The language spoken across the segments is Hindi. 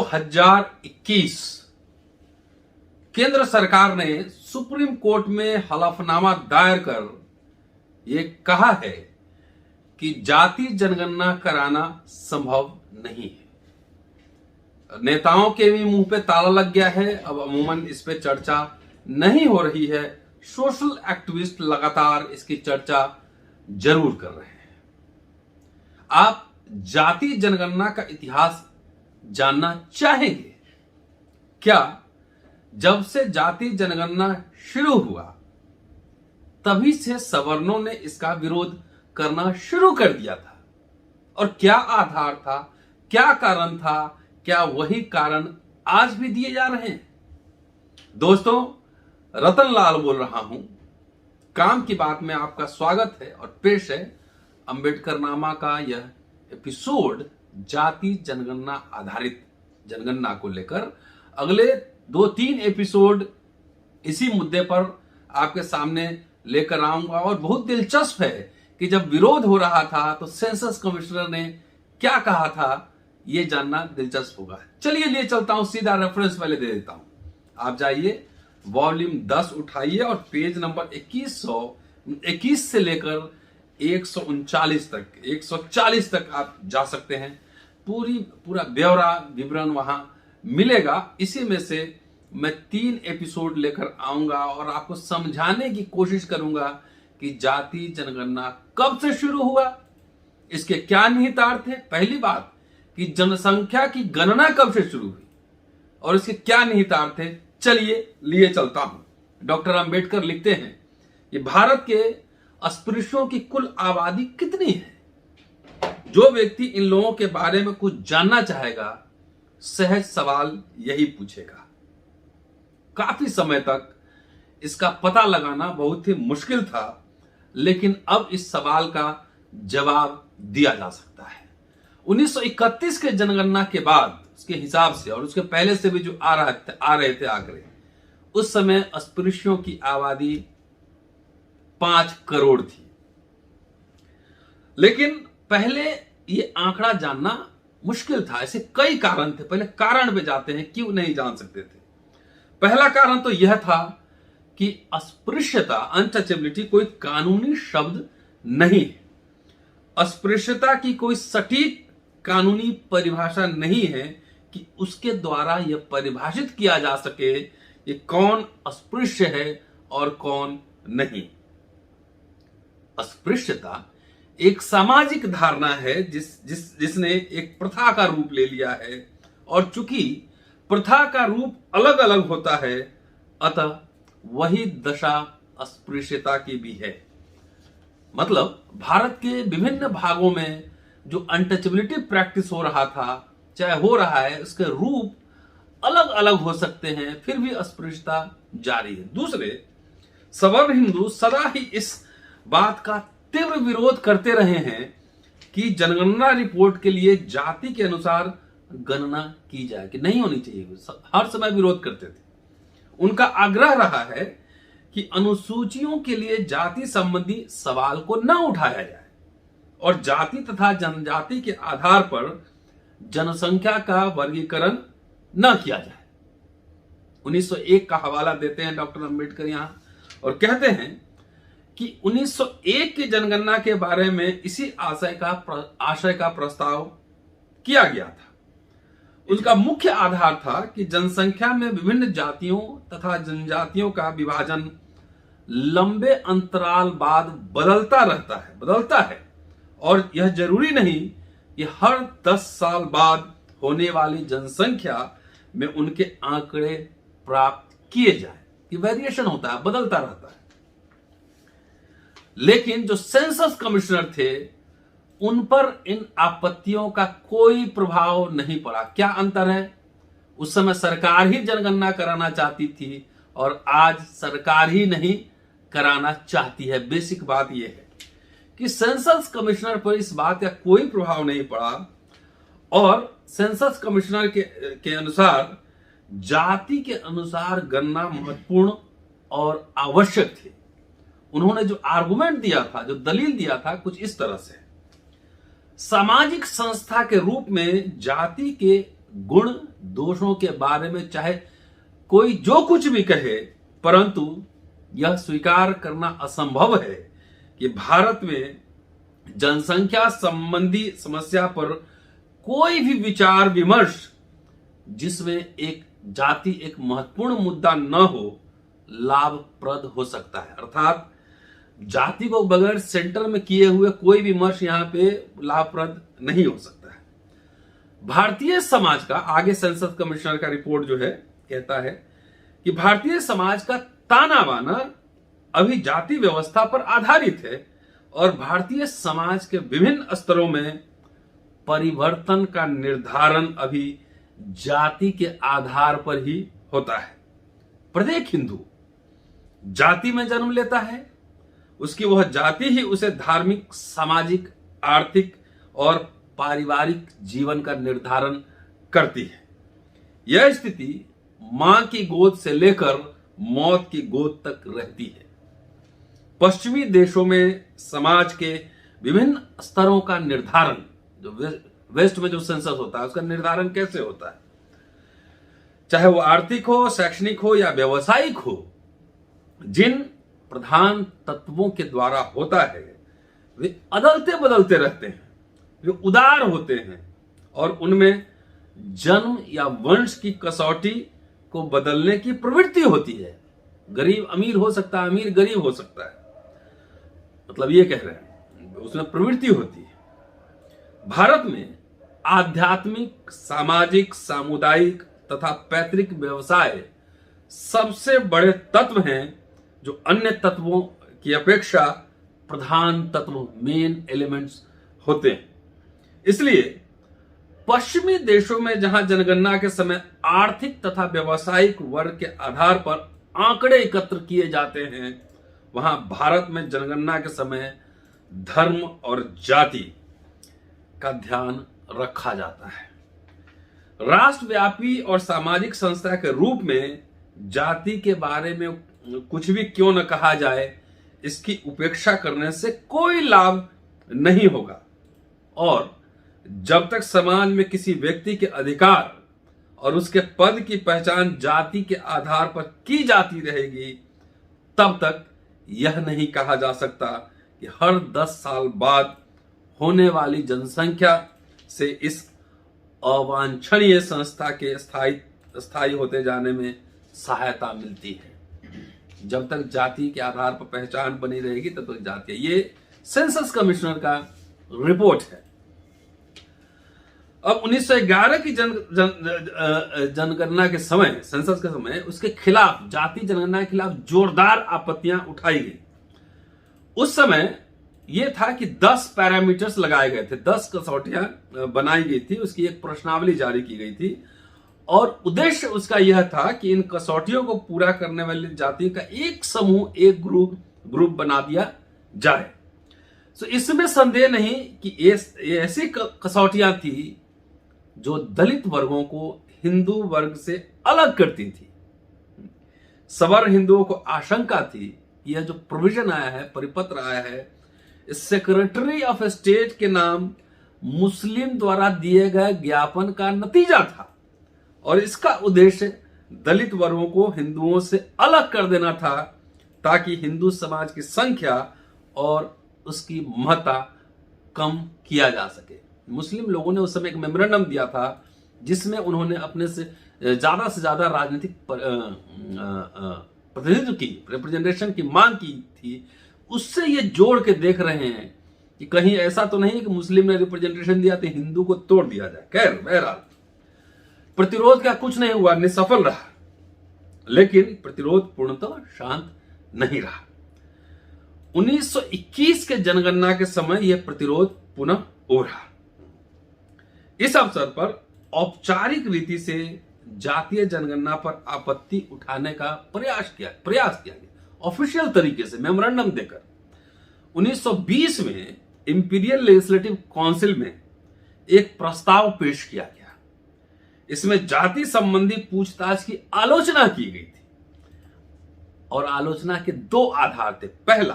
2021 केंद्र सरकार ने सुप्रीम कोर्ट में हलफनामा दायर कर ये कहा है कि जाति जनगणना कराना संभव नहीं है। नेताओं के भी मुंह पे ताला लग गया है। अब अमूमन इस पे चर्चा नहीं हो रही है। सोशल एक्टिविस्ट लगातार इसकी चर्चा जरूर कर रहे हैं। आप जाति जनगणना का इतिहास जानना चाहेंगे क्या? जब से जाति जनगणना शुरू हुआ तभी से सवर्णों ने इसका विरोध करना शुरू कर दिया था। और क्या आधार था, क्या कारण था, क्या वही कारण आज भी दिए जा रहे हैं? दोस्तों, रतन लाल बोल रहा हूं। काम की बात में आपका स्वागत है और पेश है अंबेडकर नामा का यह एपिसोड जाति जनगणना आधारित जनगणना को लेकर। अगले 2-3 एपिसोड इसी मुद्दे पर आपके सामने लेकर आऊंगा। और बहुत दिलचस्प है कि जब विरोध हो रहा था तो सेंसस कमिश्नर ने क्या कहा था, यह जानना दिलचस्प होगा। चलिए ले चलता हूं, सीधा रेफरेंस पहले दे देता हूं। आप जाइए, वॉल्यूम 10 उठाइए और पेज नंबर 2121 से लेकर 139 तक 140 तक आप जा सकते हैं। पूरा ब्यौरा विवरण वहां मिलेगा। इसी में से मैं 3 एपिसोड लेकर आऊंगा और आपको समझाने की कोशिश करूंगा कि जाति जनगणना कब से शुरू हुआ, इसके क्या निहितार्थ थे। पहली बात कि जनसंख्या की गणना कब से शुरू हुई और इसके क्या निहितार्थ थे। चलिए लिए चलता हूं। डॉक्टर अंबेडकर लिखते हैं कि भारत के अस्पृश्यों की कुल आबादी कितनी है? जो व्यक्ति इन लोगों के बारे में कुछ जानना चाहेगा सहज सवाल यही पूछेगा। काफी समय तक इसका पता लगाना बहुत ही मुश्किल था, लेकिन अब इस सवाल का जवाब दिया जा सकता है। 1931 के जनगणना के बाद उसके हिसाब से और उसके पहले से भी जो आ रहे थे आंकड़े, उस समय अस्पृश्यों की आबादी 5 करोड़ थी। लेकिन पहले ये आंकड़ा जानना मुश्किल था। ऐसे कई कारण थे। पहले कारण पे जाते हैं, क्यों नहीं जान सकते थे। पहला कारण तो यह था कि अस्पृश्यता, अनटचेबिलिटी कोई कानूनी शब्द नहीं है। अस्पृश्यता की कोई सटीक कानूनी परिभाषा नहीं है कि उसके द्वारा यह परिभाषित किया जा सके कि कौन अस्पृश्य है और कौन नहीं। अस्पृश्यता एक सामाजिक धारणा है जिसने एक प्रथा का रूप ले लिया है। और चूंकि प्रथा का रूप अलग अलग होता है, अतः वही दशा अस्पृश्यता की भी है। मतलब भारत के विभिन्न भागों में जो अनटचेबिलिटी प्रैक्टिस हो रहा था, चाहे हो रहा है, उसके रूप अलग अलग हो सकते हैं, फिर भी अस्पृश्यता जारी है। दूसरे, सवर्ण हिंदू सदा ही इस बात का तीव्र विरोध करते रहे हैं कि जनगणना रिपोर्ट के लिए जाति के अनुसार गणना की जाए, कि नहीं होनी चाहिए। हर समय विरोध करते थे। उनका आग्रह रहा है कि अनुसूचियों के लिए जाति संबंधी सवाल को न उठाया जाए और जाति तथा जनजाति के आधार पर जनसंख्या का वर्गीकरण न किया जाए। 1901 का हवाला देते हैं डॉक्टर अंबेडकर यहां और कहते हैं कि 1901 की जनगणना के बारे में इसी आशय का प्रस्ताव किया गया था। उनका मुख्य आधार था कि जनसंख्या में विभिन्न जातियों तथा जनजातियों का विभाजन लंबे अंतराल बाद बदलता है और यह जरूरी नहीं कि हर 10 साल बाद होने वाली जनसंख्या में उनके आंकड़े प्राप्त किए जाए। कि वेरिएशन होता है, बदलता रहता है। लेकिन जो सेंसस कमिश्नर थे उन पर इन आपत्तियों का कोई प्रभाव नहीं पड़ा। क्या अंतर है? उस समय सरकार ही जनगणना कराना चाहती थी और आज सरकार ही नहीं कराना चाहती है। बेसिक बात यह है कि सेंसस कमिश्नर पर इस बात का कोई प्रभाव नहीं पड़ा और सेंसस कमिश्नर के अनुसार जाति के अनुसार गणना महत्वपूर्ण और आवश्यक थी। उन्होंने जो आर्गुमेंट दिया था, जो दलील दिया था, कुछ इस तरह से: सामाजिक संस्था के रूप में जाति के गुण दोषों के बारे में चाहे कोई जो कुछ भी कहे, परंतु यह स्वीकार करना असंभव है कि भारत में जनसंख्या संबंधी समस्या पर कोई भी विचार विमर्श जिसमें एक जाति एक महत्वपूर्ण मुद्दा न हो, लाभप्रद हो सकता है। अर्थात जाति को बगैर सेंटर में किए हुए कोई विमर्श यहां पे लाभप्रद नहीं हो सकता है। भारतीय समाज का, आगे संसद कमिश्नर का रिपोर्ट जो है कहता है कि भारतीय समाज का ताना बाना अभी जाति व्यवस्था पर आधारित है और भारतीय समाज के विभिन्न स्तरों में परिवर्तन का निर्धारण अभी जाति के आधार पर ही होता है। प्रत्येक हिंदू जाति में जन्म लेता है, उसकी वह जाति ही उसे धार्मिक, सामाजिक, आर्थिक और पारिवारिक जीवन का निर्धारण करती है। यह स्थिति मां की गोद से लेकर मौत की गोद तक रहती है। पश्चिमी देशों में समाज के विभिन्न स्तरों का निर्धारण, जो वेस्ट में जो सेंसस होता है उसका निर्धारण कैसे होता है, चाहे वो आर्थिक हो, शैक्षणिक हो या व्यवसायिक हो, जिन प्रधान तत्वों के द्वारा होता है वे अदलते बदलते रहते हैं, वे उदार होते हैं और उनमें जन्म या वंश की कसौटी को बदलने की प्रवृत्ति होती है। गरीब अमीर हो सकता है, अमीर गरीब हो सकता है, मतलब ये कह रहे हैं उसमें प्रवृत्ति होती है। भारत में आध्यात्मिक, सामाजिक, सामुदायिक तथा पैतृक व्यवसाय सबसे बड़े तत्व हैं जो अन्य तत्वों की अपेक्षा प्रधान तत्व, मेन एलिमेंट्स होते हैं। इसलिए पश्चिमी देशों में जहां जनगणना के समय आर्थिक तथा व्यावसायिक वर्ग के आधार पर आंकड़े एकत्र किए जाते हैं, वहां भारत में जनगणना के समय धर्म और जाति का ध्यान रखा जाता है। राष्ट्रव्यापी और सामाजिक संस्था के रूप में जाति के बारे में कुछ भी क्यों न कहा जाए, इसकी उपेक्षा करने से कोई लाभ नहीं होगा और जब तक समाज में किसी व्यक्ति के अधिकार और उसके पद की पहचान जाति के आधार पर की जाती रहेगी, तब तक यह नहीं कहा जा सकता कि हर 10 साल बाद होने वाली जनसंख्या से इस अवांछनीय संस्था के स्थायी होते जाने में सहायता मिलती है। जब तक जाति के आधार पर पहचान बनी रहेगी तब तक जाति, ये सेंसस कमिश्नर का रिपोर्ट है। अब 1911 की जनगणना के समय, सेंसस के समय उसके खिलाफ, जाति जनगणना के खिलाफ जोरदार आपत्तियां उठाई गई। उस समय यह था कि 10 पैरामीटर्स लगाए गए थे, 10 कसौटियां बनाई गई थी, उसकी एक प्रश्नावली जारी की गई थी और उद्देश्य उसका यह था कि इन कसौटियों को पूरा करने वाली जाति का एक समूह, एक ग्रुप बना दिया जाए। तो इसमें संदेह नहीं कि ये ऐसी कसौटियां थी जो दलित वर्गों को हिंदू वर्ग से अलग करती थी। सवर हिंदुओं को आशंका थी कि यह जो प्रोविजन आया है, परिपत्र आया है, इस सेक्रेटरी ऑफ स्टेट के नाम मुस्लिम द्वारा दिए गए ज्ञापन का नतीजा था और इसका उद्देश्य दलित वर्गों को हिंदुओं से अलग कर देना था ताकि हिंदू समाज की संख्या और उसकी महत्ता कम किया जा सके। मुस्लिम लोगों ने उस समय एक मेमोरेंडम दिया था जिसमें उन्होंने अपने से ज्यादा राजनीतिक प्रतिनिधित्व की, रिप्रेजेंटेशन की मांग की थी। उससे ये जोड़ के देख रहे हैं कि कहीं ऐसा तो नहीं कि मुस्लिम ने रिप्रेजेंटेशन दिया तो हिंदू को तोड़ दिया जाए। खैर, बहरहाल प्रतिरोध का कुछ नहीं हुआ, निसफल रहा, लेकिन प्रतिरोध पूर्णतः शांत नहीं रहा। 1921 के जनगणना के समय यह प्रतिरोध पुनः उभरा। इस अवसर पर औपचारिक रीति से जातीय जनगणना पर आपत्ति उठाने का प्रयास किया गया, ऑफिशियल तरीके से मेमोरेंडम देकर। 1920 में इंपीरियल लेजिस्लेटिव काउंसिल में एक प्रस्ताव पेश किया गया। इसमें जाति संबंधी पूछताछ की आलोचना की गई थी और आलोचना के 2 आधार थे। पहला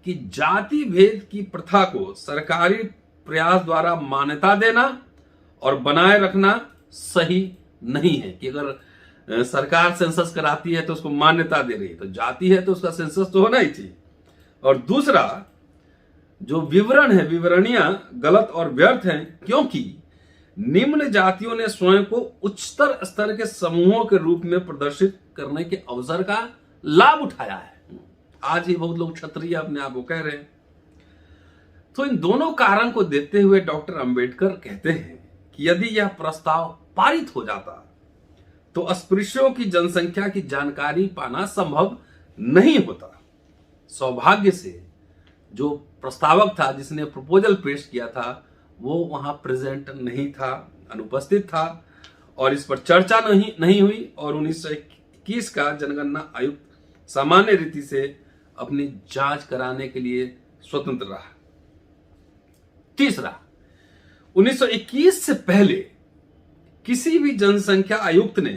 कि जाति भेद की प्रथा को सरकारी प्रयास द्वारा मान्यता देना और बनाए रखना सही नहीं है कि अगर सरकार सेंसस कराती है तो उसको मान्यता दे रही है, तो जाति है तो उसका सेंसस तो होना ही चाहिए। और दूसरा, जो विवरण है, विवरणियां गलत और व्यर्थ हैं, क्योंकि निम्न जातियों ने स्वयं को उच्चतर स्तर के समूहों के रूप में प्रदर्शित करने के अवसर का लाभ उठाया है। आज ही बहुत लोग क्षत्रिय अपने आप को कह रहे हैं। तो इन दोनों कारण को देखते हुए डॉक्टर अंबेडकर कहते हैं कि यदि यह प्रस्ताव पारित हो जाता तो अस्पृश्यों की जनसंख्या की जानकारी पाना संभव नहीं होता। सौभाग्य से जो प्रस्तावक था, जिसने प्रपोजल पेश किया था, वो वहां प्रेजेंट नहीं था, अनुपस्थित था, और इस पर चर्चा नहीं हुई। और 1921 का जनगणना आयुक्त सामान्य रीति से अपनी जांच कराने के लिए स्वतंत्र रहा। तीसरा, 1921 से पहले किसी भी जनसंख्या आयुक्त ने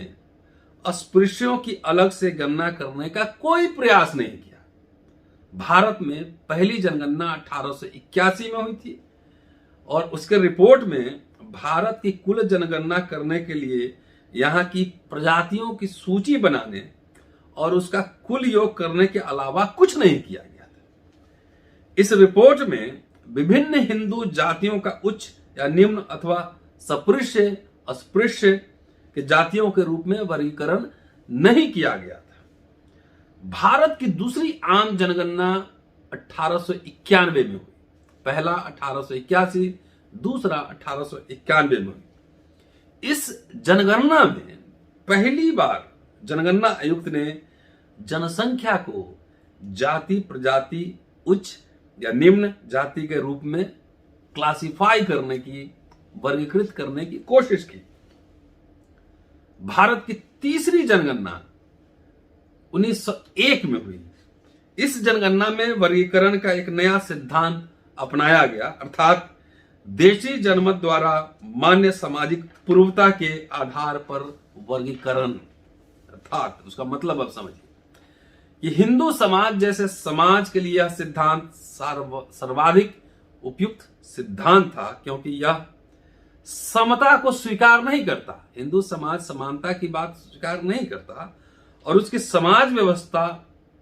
अस्पृश्यों की अलग से गणना करने का कोई प्रयास नहीं किया। भारत में पहली जनगणना 1881 में हुई थी और उसके रिपोर्ट में भारत की कुल जनगणना करने के लिए यहां की प्रजातियों की सूची बनाने और उसका कुल योग करने के अलावा कुछ नहीं किया गया था। इस रिपोर्ट में विभिन्न हिंदू जातियों का उच्च या निम्न अथवा सपृश्य अस्पृश्य के जातियों के रूप में वर्गीकरण नहीं किया गया था। भारत की दूसरी आम जनगणना 1891 में हुई। पहला 1881, दूसरा 1891 में हुई। इस जनगणना में पहली बार जनगणना आयुक्त ने जनसंख्या को जाति प्रजाति उच्च या निम्न जाति के रूप में क्लासिफाई करने की, वर्गीकृत करने की कोशिश की। भारत की तीसरी जनगणना 1901 में हुई। इस जनगणना में वर्गीकरण का एक नया सिद्धांत अपनाया गया, अर्थात देशी जनमत द्वारा मान्य सामाजिक पूर्वता के आधार पर वर्गीकरण। अर्थात उसका मतलब अब समझिए कि हिंदू समाज जैसे समाज के लिए यह सिद्धांत सर्वाधिक उपयुक्त सिद्धांत था, क्योंकि यह समता को स्वीकार नहीं करता। हिंदू समाज समानता की बात स्वीकार नहीं करता और उसकी समाज व्यवस्था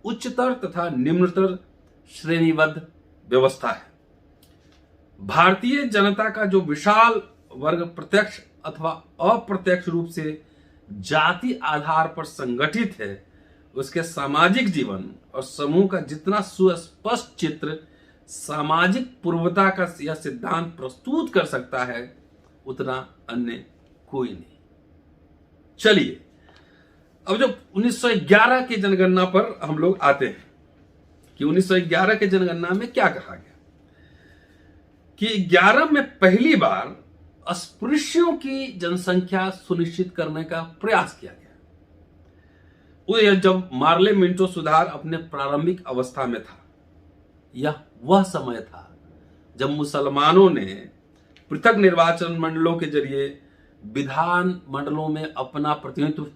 उच्चतर तथा निम्नतर श्रेणीबद्ध व्यवस्था है। भारतीय जनता का जो विशाल वर्ग प्रत्यक्ष अथवा अप्रत्यक्ष रूप से जाति आधार पर संगठित है, उसके सामाजिक जीवन और समूह का जितना सुस्पष्ट चित्र सामाजिक पूर्वता का यह सिद्धांत प्रस्तुत कर सकता है, उतना अन्य कोई नहीं। चलिए अब जो 1911 की जनगणना पर हम लोग आते हैं कि 1911 के जनगणना में क्या कहा गया कि 11 में पहली बार अस्पृश्यों की जनसंख्या सुनिश्चित करने का प्रयास किया गया। वो जब मार्ले मिंटो सुधार अपने प्रारंभिक अवस्था में था, यह वह समय था जब मुसलमानों ने पृथक निर्वाचन मंडलों के जरिए विधान मंडलों में अपना प्रतिनिधित्व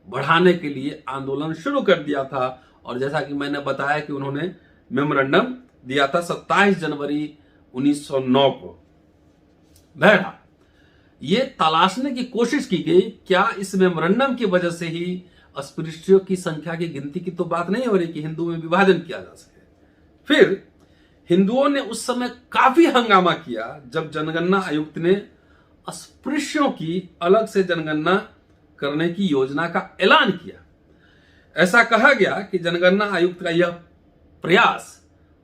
बढ़ाने के लिए आंदोलन शुरू कर दिया था। और जैसा कि मैंने बताया कि उन्होंने मेमोरेंडम दिया था 27 जनवरी 1909 को। बहरहाल ये तलाशने की कोशिश की गई क्या इस मेमोरेंडम की वजह से ही अस्पृश्यों की संख्या की गिनती की तो बात नहीं हो रही कि हिंदू में विभाजन किया जा सके। फिर हिंदुओं ने उस समय काफी हंगामा किया जब जनगणना आयुक्त ने अस्पृश्यों की अलग से जनगणना करने की योजना का ऐलान किया। ऐसा कहा गया कि जनगणना आयुक्त का यह प्रयास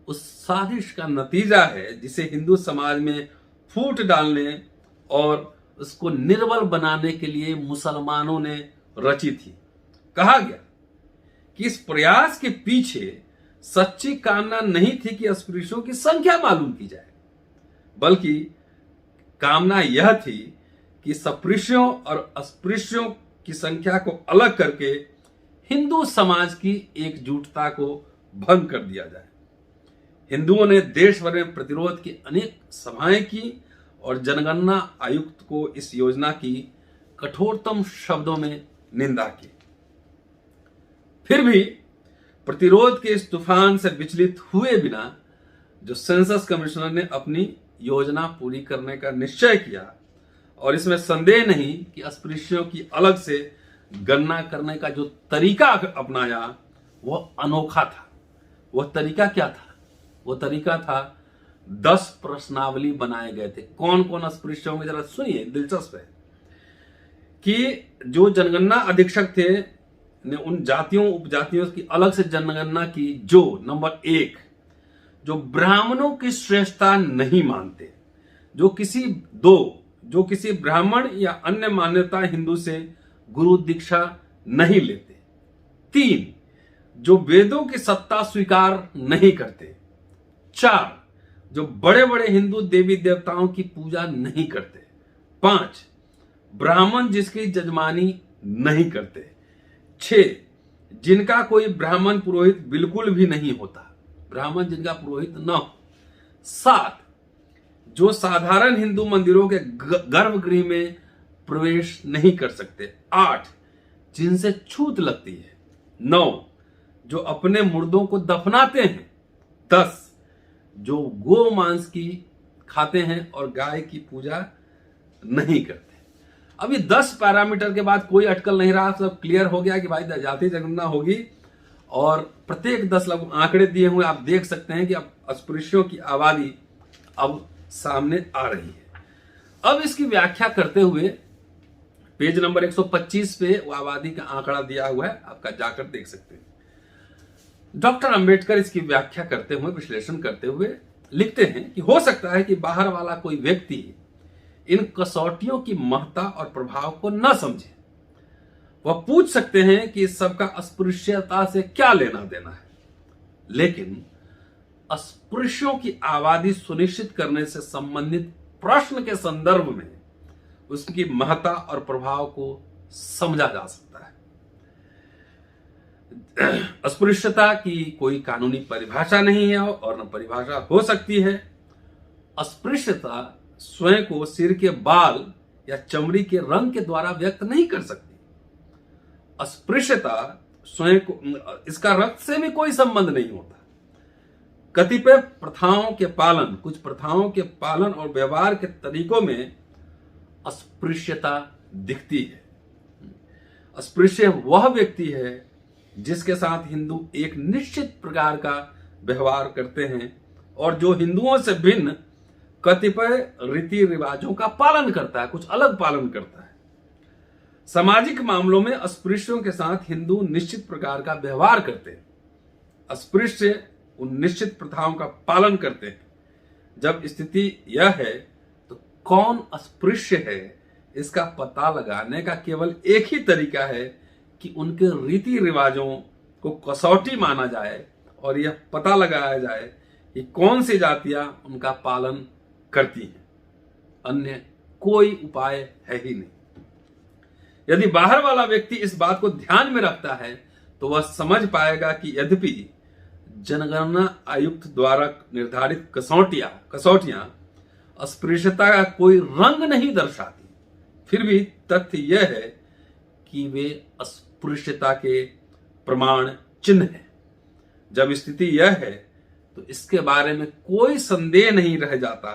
उस साजिश का नतीजा है जिसे हिंदू समाज में फूट डालने और उसको निर्बल बनाने के लिए मुसलमानों ने रची थी। कहा गया कि इस प्रयास के पीछे सच्ची कामना नहीं थी कि अस्पृश्यों की संख्या मालूम की जाए, बल्कि कामना यह थी कि सपृश्यों और अस्पृश्यों की संख्या को अलग करके हिंदू समाज की एकजुटता को भंग कर दिया जाए। हिंदुओं ने देश भर में प्रतिरोध की अनेक सभाएं की और जनगणना आयुक्त को इस योजना की कठोरतम शब्दों में निंदा की। फिर भी प्रतिरोध के इस तूफान से विचलित हुए बिना जो सेंसस कमिश्नर ने अपनी योजना पूरी करने का निश्चय किया और इसमें संदेह नहीं कि अस्पृश्यों की अलग से गणना करने का जो तरीका अपनाया वह अनोखा था। वह तरीका क्या था? वह तरीका था 10 प्रश्नावली बनाए गए थे। कौन कौन अस्पृश्य होंगे जरा सुनिए, दिलचस्प है कि जो जनगणना अधीक्षक थे ने उन जातियों उपजातियों की अलग से जनगणना की जो नंबर 1 जो ब्राह्मणों की श्रेष्ठता नहीं मानते, जो किसी ब्राह्मण या अन्य मान्यता हिंदू से गुरु दीक्षा नहीं लेते। 3 जो वेदों की सत्ता स्वीकार नहीं करते। 4 जो बड़े बड़े हिंदू देवी देवताओं की पूजा नहीं करते। 5 ब्राह्मण जिसकी जजमानी नहीं करते। 6 जिनका कोई ब्राह्मण पुरोहित बिल्कुल भी नहीं होता, ब्राह्मण जिनका पुरोहित न हो। 7 जो साधारण हिंदू मंदिरों के गर्भगृह में प्रवेश नहीं कर सकते। 8 जिनसे छूत लगती है। 9 जो अपने मुर्दों को दफनाते हैं। 10 जो गो मांस की खाते हैं और गाय की पूजा नहीं करते। अभी 10 पैरामीटर के बाद कोई अटकल नहीं रहा, सब क्लियर हो गया कि भाई जाति जनगणना होगी और प्रत्येक 10 लोग आंकड़े दिए हुए आप देख सकते हैं कि अब अस्पृश्यों की आबादी अब सामने आ रही है। अब इसकी व्याख्या करते हुए पेज नंबर 125 पे वो आबादी का आंकड़ा दिया हुआ है, आपका जाकर देख सकते हैं। डॉक्टर अंबेडकर इसकी व्याख्या करते हुए, विश्लेषण करते हुए लिखते हैं कि हो सकता है कि बाहर वाला कोई व्यक्ति इन कसौटियों की महत्ता और प्रभाव को न समझे। वह पूछ सकते हैं कि इस सबका अस्पृश्यता से क्या लेना देना है, लेकिन अस्पृश्यों की आबादी सुनिश्चित करने से संबंधित प्रश्न के संदर्भ में उसकी महत्ता और प्रभाव को समझा जा सकता है। अस्पृश्यता की कोई कानूनी परिभाषा नहीं है और न परिभाषा हो सकती है। अस्पृश्यता स्वयं को सिर के बाल या चमड़ी के रंग के द्वारा व्यक्त नहीं कर सकती। अस्पृश्यता स्वयं को, इसका रक्त से भी कोई संबंध नहीं होता। कतिपय प्रथाओं के पालन, कुछ प्रथाओं के पालन और व्यवहार के तरीकों में अस्पृश्यता दिखती है। अस्पृश्य वह व्यक्ति है जिसके साथ हिंदू एक निश्चित प्रकार का व्यवहार करते हैं और जो हिंदुओं से भिन्न कतिपय रीति रिवाजों का पालन करता है, कुछ अलग पालन करता है। सामाजिक मामलों में अस्पृश्यों के साथ हिंदू निश्चित प्रकार का व्यवहार करते हैं। अस्पृश्य उन निश्चित प्रथाओं का पालन करते हैं। जब स्थिति यह है तो कौन अस्पृश्य है इसका पता लगाने का केवल एक ही तरीका है कि उनके रीति रिवाजों को कसौटी माना जाए और यह पता लगाया जाए कि कौन सी जातियां उनका पालन करती हैं। अन्य कोई उपाय है ही नहीं। यदि बाहर वाला व्यक्ति इस बात को ध्यान में रखता है तो वह समझ पाएगा कि यद्यपि जनगणना आयुक्त द्वारा निर्धारित कसौटियां अस्पृश्यता का कोई रंग नहीं दर्शाती, फिर भी तथ्य यह है कि वे अस्पृश्यता के प्रमाण चिन्ह हैं। जब स्थिति यह है तो इसके बारे में कोई संदेह नहीं रह जाता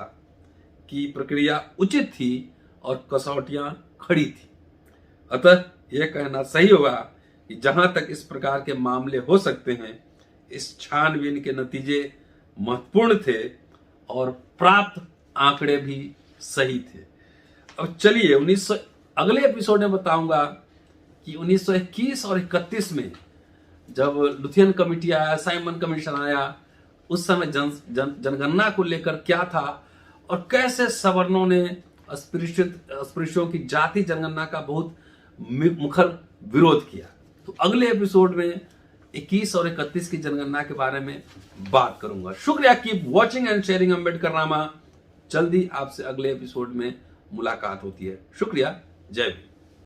कि प्रक्रिया उचित थी और कसौटियां खड़ी थी। अतः यह कहना सही होगा कि जहां तक इस प्रकार के मामले हो सकते हैं, इस छानबीन के नतीजे महत्वपूर्ण थे और प्राप्त आंकड़े भी सही थे। अब चलिए अगले एपिसोड में बताऊंगा कि 1921 और 31 में जब लुथियन कमेटी आया, साइमन कमीशन आया, उस समय जनगणना को लेकर क्या था और कैसे सवर्णों ने अस्पृश्यों की जाति जनगणना का बहुत मुखर विरोध किया। तो अगले एपिसोड में 21 और 31 की जनगणना के बारे में बात करूंगा। शुक्रिया, keep watching and sharing Ambedkar नामा। जल्दी आपसे अगले एपिसोड में मुलाकात होती है। शुक्रिया, जय हिंद।